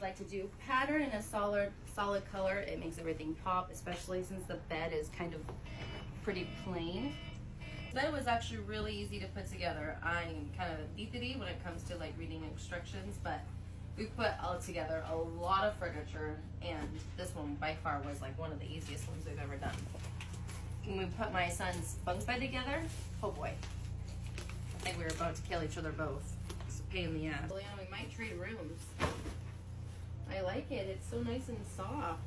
like to do pattern in a solid color. It makes everything pop, especially since the bed is kind of pretty plain. That was actually really easy to put together. I'm kind of a thiefity when it comes to like reading instructions, but we put all together a lot of furniture, and this one by far was like one of the easiest ones we've ever done. When we put my son's bunk bed together, oh boy, I think we were about to kill each other both. It's a pain in the ass. Well, yeah, we might trade rooms. I like it. It's so nice and soft.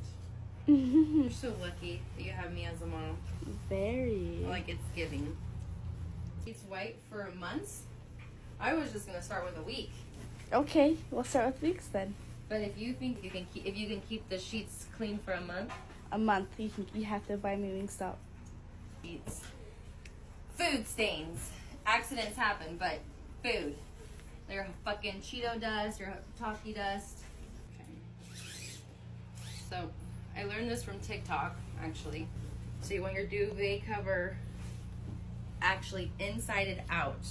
You're so lucky that you have me as a mom. Very. Like it's giving. It's white for months. I was just gonna start with a week. Okay, we'll start with weeks then. But if you think you can keep the sheets clean for a month, You have to buy me Wingstop. sheets, food stains, accidents happen, but food. Your fucking Cheeto dust, your Taki dust. Okay. So I learned this from TikTok actually. So you want your duvet cover actually inside and out.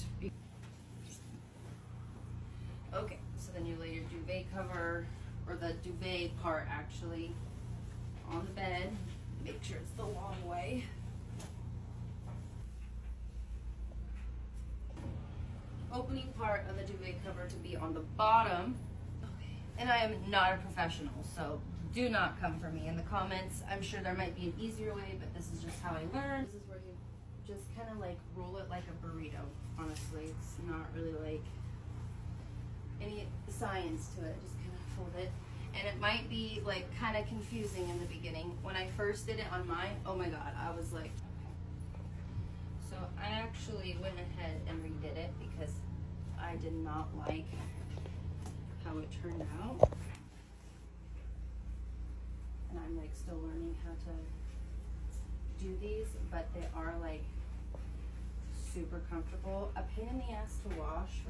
Okay, so then you lay your duvet cover, or the duvet part actually, on the bed. Make sure it's the long way. Opening part of the duvet cover to be on the bottom. And I am not a professional, so do not come for me in the comments. I'm sure there might be an easier way, but this is just how I learned. This is where you just kind of like roll it like a burrito, honestly. It's not really like any science to it, just kind of fold it. And it might be like kind of confusing in the beginning. When I first did it on mine, oh my god, I was like, so I actually went ahead and redid it because I did not like how it turned out. And I'm like still learning how to do these, but they are like super comfortable. A pain in the ass to wash.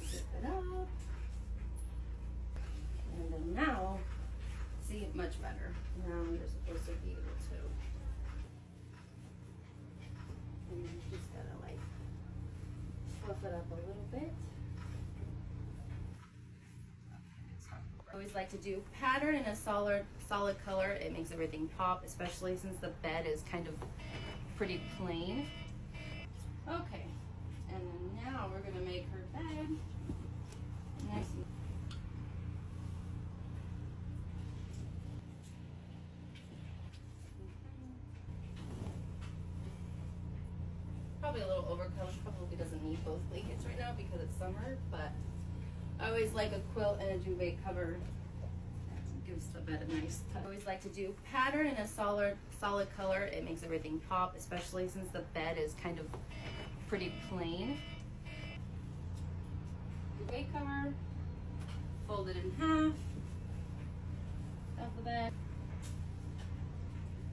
Zip it up. And then now, see, much better. Now you're supposed to be able to. And you just gotta like fluff it up a little bit. I always like to do pattern in a solid color. It makes everything pop, especially since the bed is kind of pretty plain. Okay, and then now we're gonna make her bed nice and probably a little overcoat. Probably doesn't need both blankets right now because it's summer, but I always like a quilt and a duvet cover. Gives the bed a nice touch. I always like to do pattern in a solid color. It makes everything pop, especially since the bed is kind of pretty plain. Duvet cover, fold it in half, of the bed,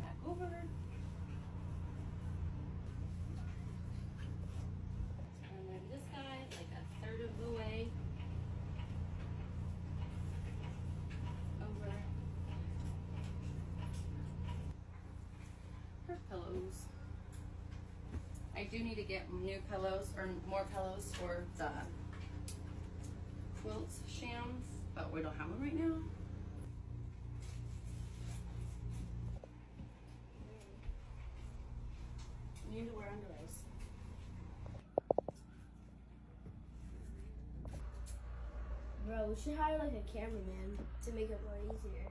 back over. And then this side, like a third of the way. Over. Her pillows. I do need to get new pillows, or more pillows for the quilt shams, but we don't have them right now. You need to wear underwears. Bro, we should hire like a cameraman to make it more easier.